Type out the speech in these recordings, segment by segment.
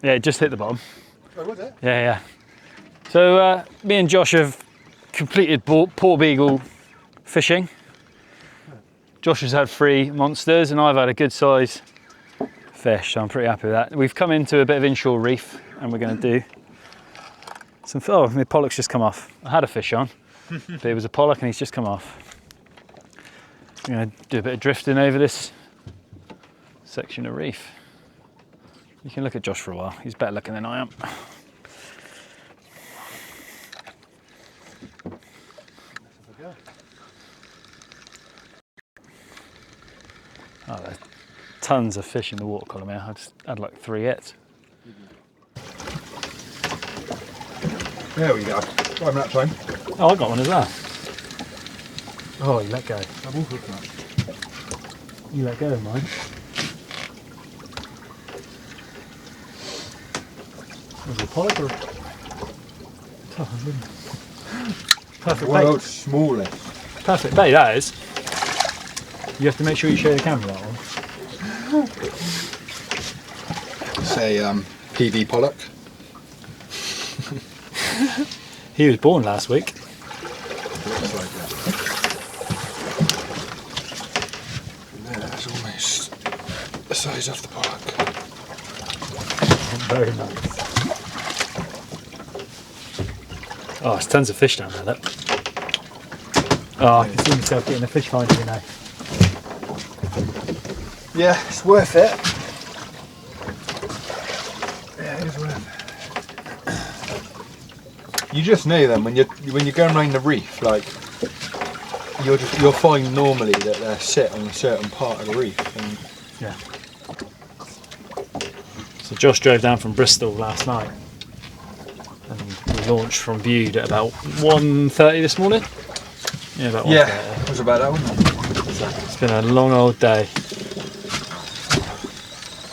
Yeah, it just hit the bottom. Oh, was it? Yeah, yeah. So me and Josh have completed Port Beagle fishing. Josh has had 3 monsters and I've had a good size fish, so I'm pretty happy with that. We've come into a bit of inshore reef and we're going to do some, oh, the pollock's just come off. I had a fish on, but it was a pollock and he's just come off. I'm going to do a bit of drifting over this section of reef. You can look at Josh for a while, he's better looking than I am. Oh, there's tons of fish in the water column here. I just had like 3 hits. There we go. Right, that time. Oh, I got one as well. Oh, you let go. Double hook nut. You let go of mine. Was it a pollock or? Oh, perfect bait. World's smallest. Perfect bait, that is. You have to make sure you show the camera that one. Say PV pollock. He was born last week. Looks like that. And that's almost the size of the pollock. Very nice. Oh, there's tons of fish down there, look. Oh, I can see myself getting a fish finder, you know. Yeah, it's worth it. Yeah, it is worth it. You just know them when you're going around the reef, like you'll find normally that they're set on a certain part of the reef. And yeah. So Josh drove down from Bristol last night, and we launched from Bude at about 1:30 this morning. Yeah, about 1:30. Yeah, it was about that, wasn't it? So it's been a long old day.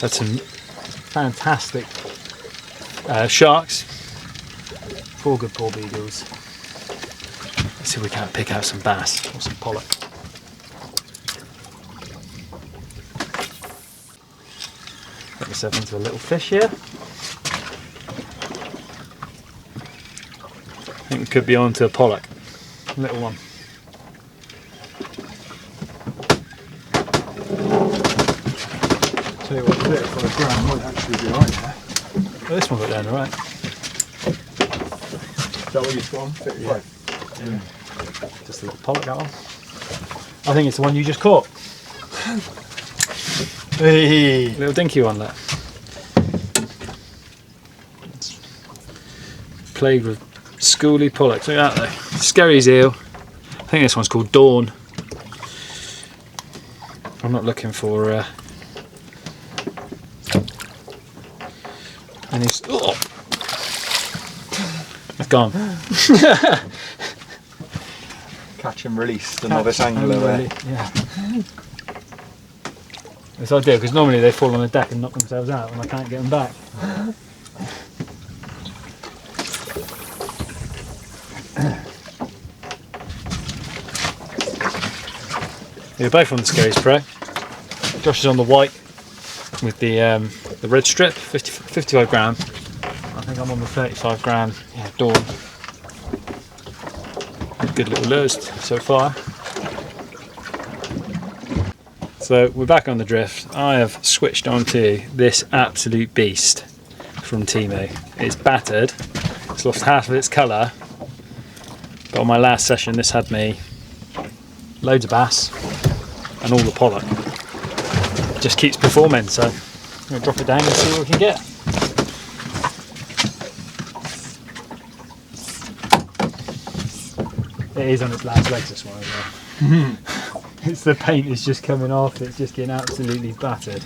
Had some fantastic sharks, 4 good Port Beagles. Let's see if we can't pick out some bass or some pollock. Got myself into a little fish here. I think we could be on to a pollock, a little one. Tell you what, 35 grand might actually be alright there. Well, this one got down alright. Is that what you've got on? 35? Yeah. Just a little pollock, that one. I think it's the one you just caught. Hey, little dinky one there. It's plagued with schooly pollocks. Look at that though. Skerry's eel. I think this one's called Dawn. I'm not looking for and he's it's gone. Catch and release, the novice angler there. Yeah. It's ideal because normally they fall on the deck and knock themselves out and I can't get them back. You're both on the Skerry's Pro. Josh is on the white with the red strip, 55 gram. I think I'm on the 35 gram, yeah, Dawn. Good little lures so far. So we're back on the drift. I have switched onto this absolute beast from Timo. It's battered, it's lost half of its colour, but on my last session this had me loads of bass and all the pollock. It just keeps performing, so I'm going to drop it down and see what we can get. It is on its last legs, this one as well. It's the paint is just coming off, it's just getting absolutely battered.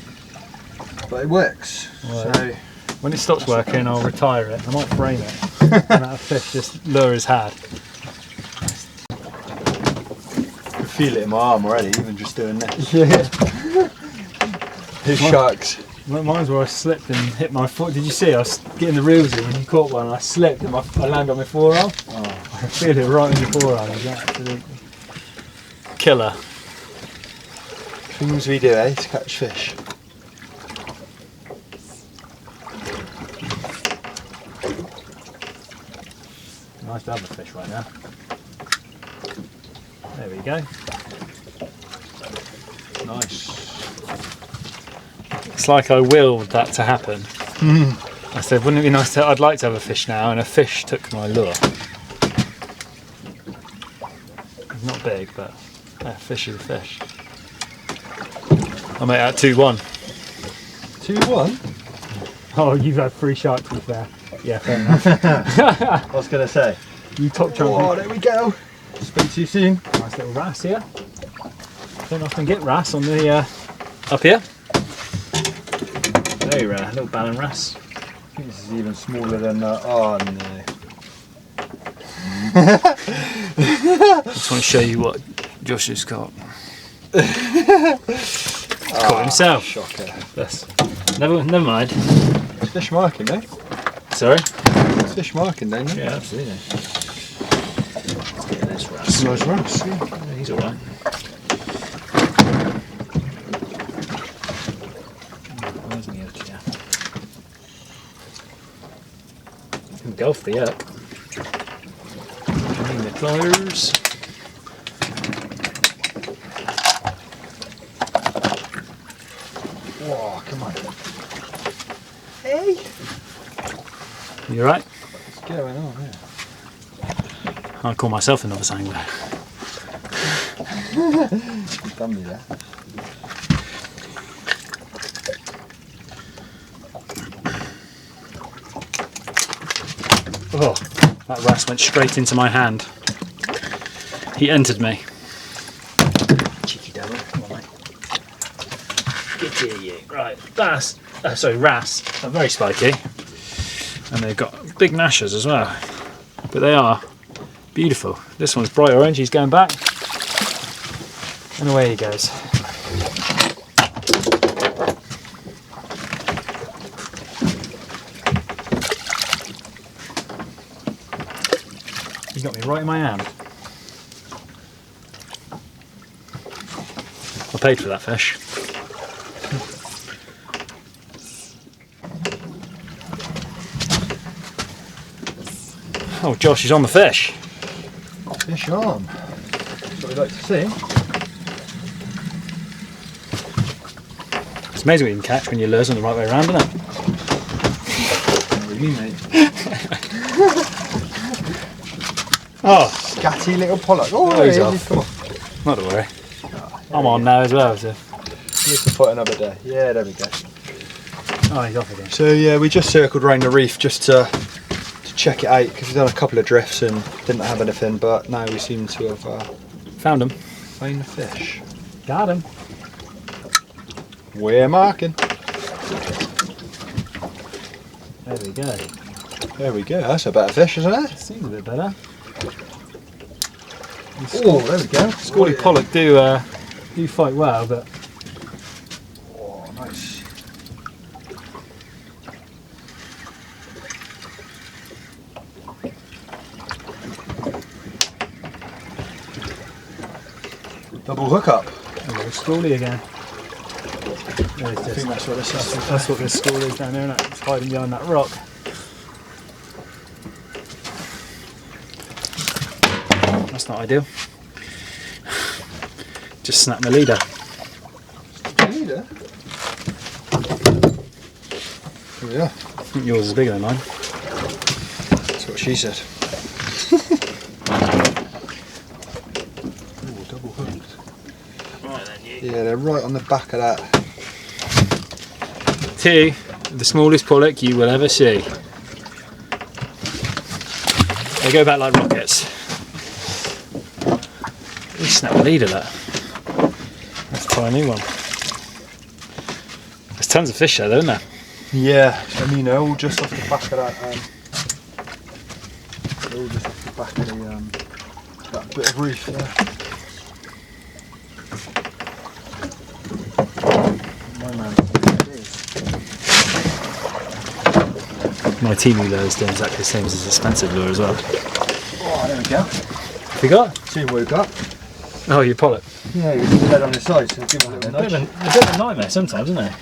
But it works. Well, so when it stops working, I'll retire it. I might frame it. The amount of fish this lure has had. I can feel it in my arm already, even just doing this. Yeah. His sharks. Mine's where I slipped and hit my foot. Did you see? I was getting the reels in when you caught one and I slipped and I landed on my forearm. Oh. I can feel it right on your forearm. It's absolutely killer. Things we do, eh, to catch fish. nice to have a fish right now. There we go. Nice. It's like I willed that to happen. I said, wouldn't it be nice to, I'd like to have a fish now, and a fish took my lure. It's not big, but a fish is a fish. I'll make that 2-1. 2-1? Oh, you've had 3 sharks to be fair. Yeah, fair enough. I was going to say. You top trump. Oh, there we go. Speak to you soon. Nice little wrasse here. Don't often get wrasse on the up here. Very rare, little ballan wrasse. I think this is even smaller than. Oh no. Just want to show you what Josh has got. Caught himself. Shocker. That's, never mind. It's fish marking, eh? Sorry? It's fish marking, don't you? Yeah, absolutely. Let's get this wrasse. Nice wrasse. Yeah. Yeah, he's alright. Where's the edge? Yeah. Engulf the up. Need the pliers. Whoa, come on. Hey! You alright? What's going on here? I call myself a novice angler. Done me there. Oh, that wrasse went straight into my hand. He entered me. Cheeky devil, come on mate. Get here you. Right, bass, sorry, wrasse, are very spiky. And they've got big gnashers as well. But they are beautiful. This one's bright orange, he's going back. And away he goes. He got me right in my hand. I paid for that fish. Oh, Josh is on the fish. Fish on. That's what we like to see. It's amazing what you can catch when your lure's on the right way around, isn't it? What do you mean, mate? Oh, Scatty little pollock. Oh, Oh, he's easy, off. come on. not to worry. I'm on now as well, so. Need to put another day. Yeah, there we go. Oh, he's off again. So yeah, we just circled around the reef just to check it out because we've done a couple of drifts and didn't have anything, but now we seem to have Found him. found the fish. Got him. We're marking. There we go. There we go. That's a better fish, isn't it? Seems a bit better. Oh, there we go. Scally pollock do fight well, but Oh, nice. Double hookup. hello, Scally again. There it I think is. that's what this is. That's what this school is down there, isn't it? It's hiding behind that rock. That's not ideal. Just snapped my leader. Leader. Here we are. I think yours is bigger than mine. That's what she said. Ooh, double hooked. Right then, you. Yeah, they're right on the back of that. Two, the smallest pollock you will ever see. They go back like rockets. You snap the leader that. Let's try a new one. There's tons of fish there though, isn't there? Yeah, I mean they're all just off the back of that. They're all just off the back of the that bit of reef there. My man. My Timu lure is doing exactly the same as his expensive lure as well. Oh, there we go. What you got? See what we've got. Oh, your pollock. Yeah, you put the head on the side, so give it a A little bit, nudge. of a bit of a nightmare sometimes, isn't it?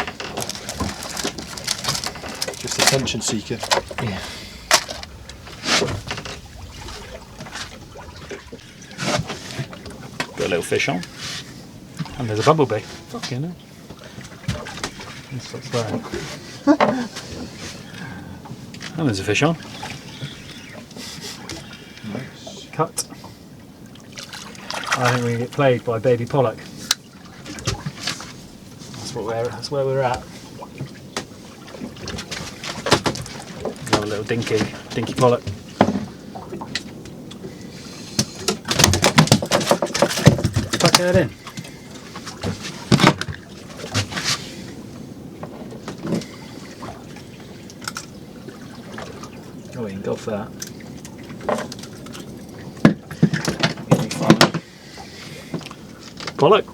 Just attention seeking. Yeah. little fish on. And there's a bumblebee. Fucking hell. Let's stop swearing. And there's a fish on. Nice. Cut. I think we're going to get played by baby pollock. That's where we're at. Another little dinky pollock. Tuck that in. Oh, you can go for that. Pollock.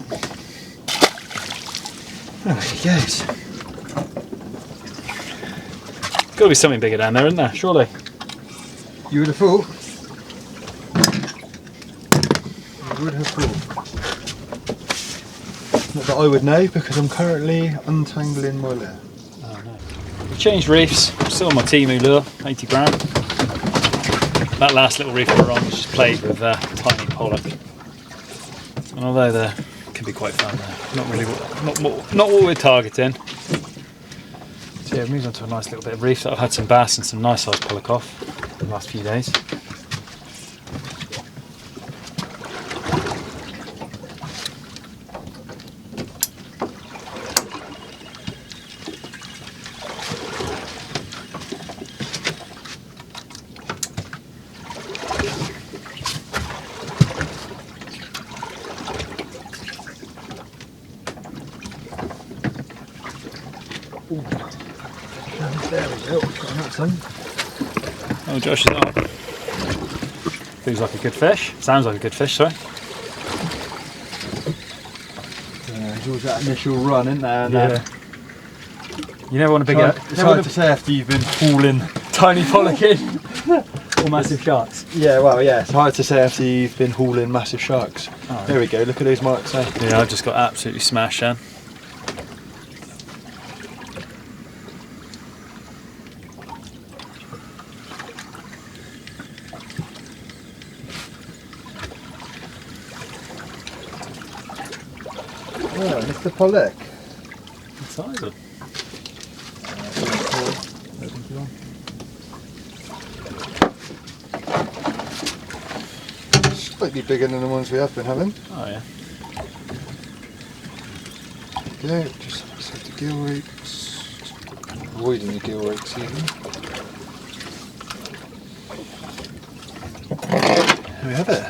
Oh, there he goes. Got to be something bigger down there, isn't there? Surely. You would have thought. You would have thought. Not that I would know, because I'm currently untangling my lure. Oh no. We changed reefs. Still on my Timu lure, 80 gram. That last little reef we were on was just played with tiny pollock. And although they can be quite fun, not what we're targeting. So yeah, we've moved on to a nice little bit of reef that I've had some bass and some nice sized pollock off the last few days. There we go. Got that some. Oh, Josh is on. Feels like a good fish. Sounds like a good fish, sorry. There's always that initial run, isn't there? And Yeah. You never want to pick it up. It's hard to say after you've been hauling Tiny pollock in. Or massive sharks. Yeah, well, yeah, it's hard to say after you've been hauling massive sharks. Oh, There we go, look at those marks there. yeah, I've just got absolutely smashed then. Oh, Mr. Pollock. Good size of. Slightly bigger than the ones we have been having. Oh yeah. There we go, just set the gill rakes. Avoiding the gill rakes even. There we have it.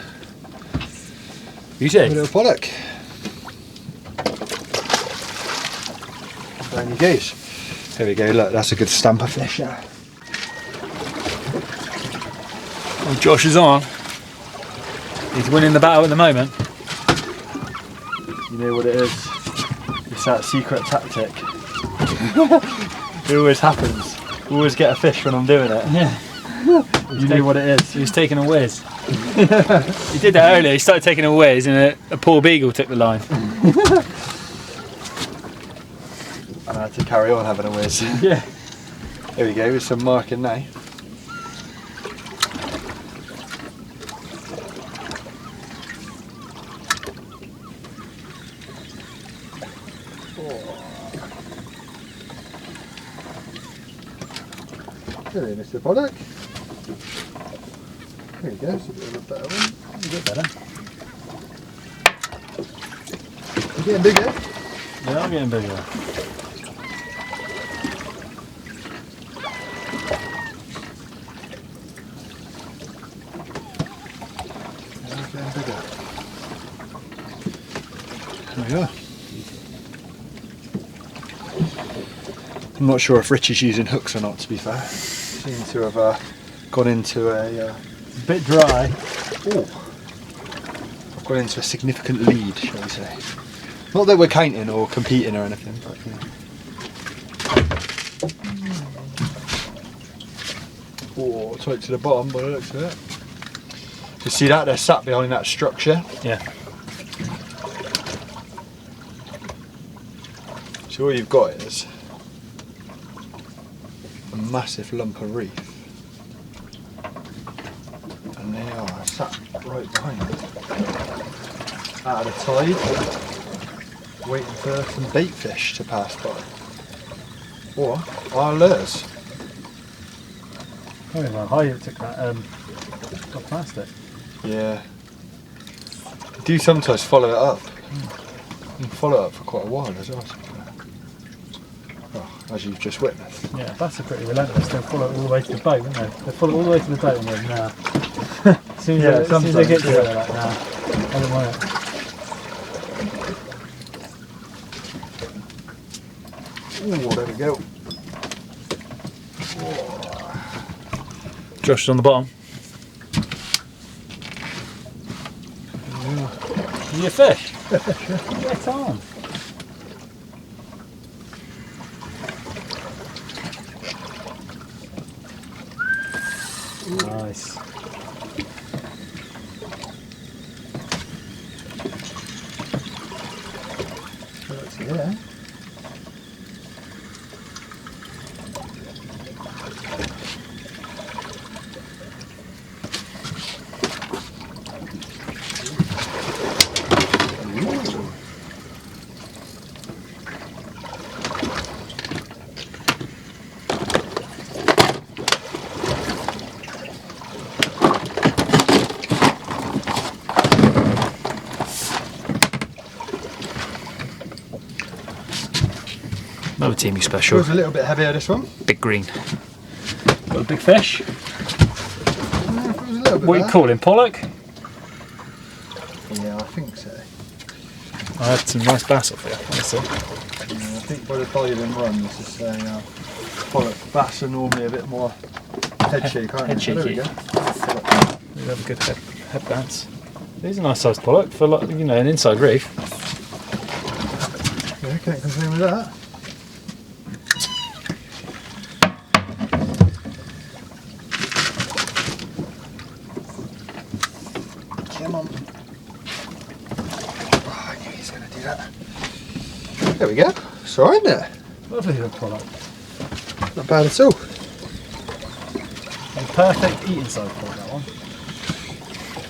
You say? A little pollock. Down he goes. There we go, look, that's a good stamper fish there. Well, Josh is on. He's winning the battle at the moment. You know what it is? It's that secret tactic. It always happens. We always get a fish when I'm doing it. Yeah. You know what it is. He was taking a whiz. He did that earlier. He started taking a whiz and a poor beagle took the line. And I had to carry on having a whiz. Yeah. There we go, with some marking now. There, Mr. Pollock. There you go, it's a bit of a better one. A bit better. You getting bigger? Yeah, I'm getting bigger. Getting bigger. There we are. I'm not sure if Richie's using hooks or not, to be fair. Seem to have gone into a Bit dry. oh, I've gone into a significant lead, shall we say. Not that we're counting or competing or anything, but oh, tight to the bottom by the looks of it. You see that? They're sat behind that structure. Yeah. So all you've got is a massive lump of reef. And they are sat right behind it. out of the tide, waiting for some bait fish to pass by. Or our lures. I don't know how you took that got plastic. Yeah. You do sometimes follow it up. You can follow it up for quite a while as well. Oh, as you've just witnessed. Yeah, bass are pretty relentless. They'll follow it all the way to the boat, won't they? They'll follow it all the way to the boat and go, nah. As soon as they get to it, they're like, nah, I don't want it. Ooh, there we go. Josh is on the bottom. You a fish? Get on. Nice. Yeah. Another teamy special. It was a little bit heavier this one. Big green. Got a big fish. What are you calling, pollock? Yeah, I think so. I had some nice bass off here, honestly. Yeah, I think by the diving run, this is saying pollock. Bass are normally a bit more head shake, aren't Head they? There we shaky. go. We have a good head bounce. These are nice sized pollock for, like, you know, an inside reef. Yeah, can't complain with that. Come on. Oh, I knew he was going to do that. There we go. It's alright there. Lovely little pollock. Not bad at all. And perfect eating size pollock, that one.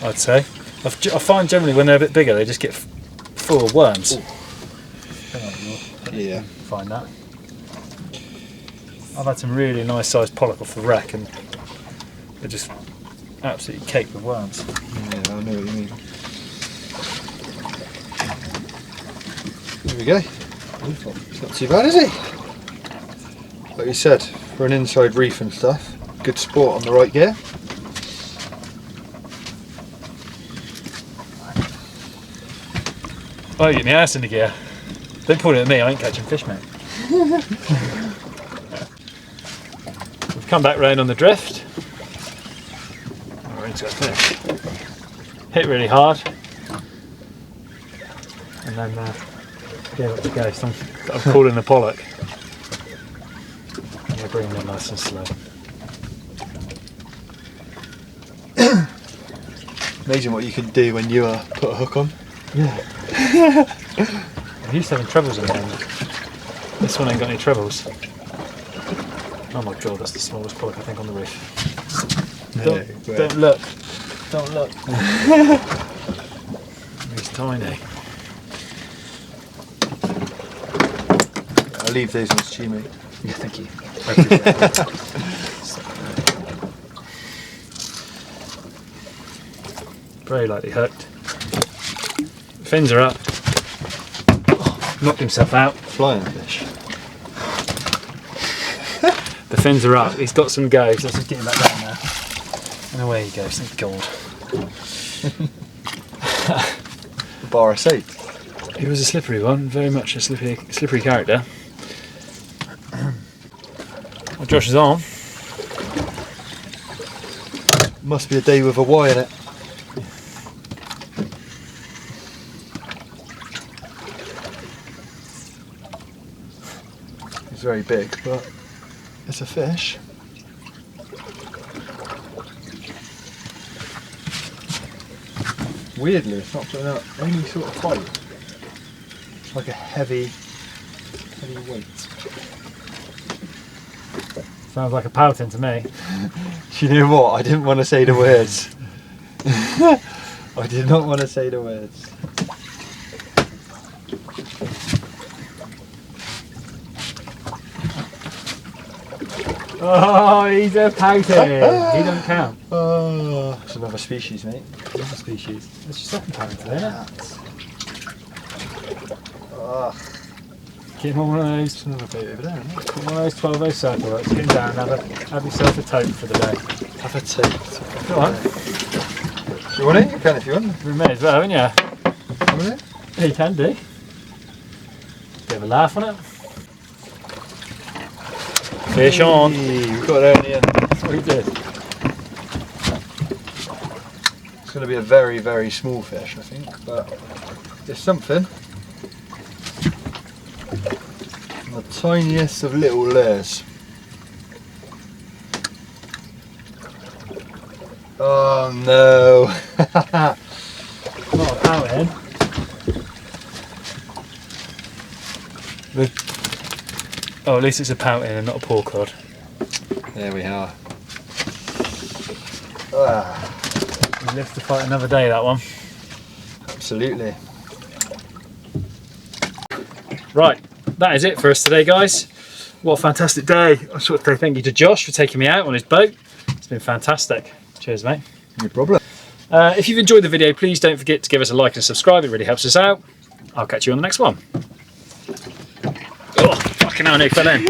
I'd say. I find generally when they're a bit bigger, they just get full of worms. Yeah. Find that. I've had some really nice sized pollock off the wreck and they're just absolutely caked with worms. Yeah, I know what you mean. There we go. Beautiful. It's not too bad, is it? Like you said, for an inside reef and stuff, good sport on the right gear. Oh, you're getting the ass in the gear. Don't point it at me, I ain't catching fish, mate. We've come back round on the drift. We're into a fish. Hit really hard. And then gave up the ghost. I'm calling the pollock. Yeah, bringing them nice and slow. Amazing what you can do when you put a hook on. Yeah. I'm used to having trebles in there. This one ain't got any trebles. Oh my god, that's the smallest pollock I think on the reef. Don't look. Don't look. He's tiny. I'll leave those ones to you, mate. Yeah, thank you. Very lightly hooked. Fins are up. Knocked himself out. Flying fish. The fins are up. He's got some go, so let's just get him back down there. And away he goes, thank God. The bar of soap. He was a slippery one, very much a slippery character. Well, Josh is on. Must be a day with a Y in it. It's very big, but it's a fish. Weirdly, it's not putting out any sort of fight. It's like a heavy weight. Sounds like a pouting to me. Do you know what? I didn't want to say the words. I did not want to say the words. Oh, he's a pouting. He doesn't count. Oh, it's another species, mate. Another species. That's your second pouting today, isn't it? Oh, Get him on one of those. it's another bait over there, isn't it? Get one of those 12-0 circle ropes. Get him down and have yourself a tote for the day. Have a taste. Go on. You want it? You can if you want. We may as well, haven't you? Want it? Yeah, you can do. Bit of a laugh on it. Fish on. We've got it in the end. That's what he did. It's going to be a very, very small fish, I think, but it's something. The tiniest of little lures. Oh no! Not a pouting. Oh, at least it's a pouting and not a paw cod. There we are. Ah, We live to fight another day, that one. absolutely. Right, that is it for us today, guys. What a fantastic day. I just want to say thank you to Josh for taking me out on his boat. It's been fantastic. Cheers, mate. No problem. If you've enjoyed the video, please don't forget to give us a like and subscribe. It really helps us out. I'll catch you on the next one. Oh, fucking hell, no, fell in.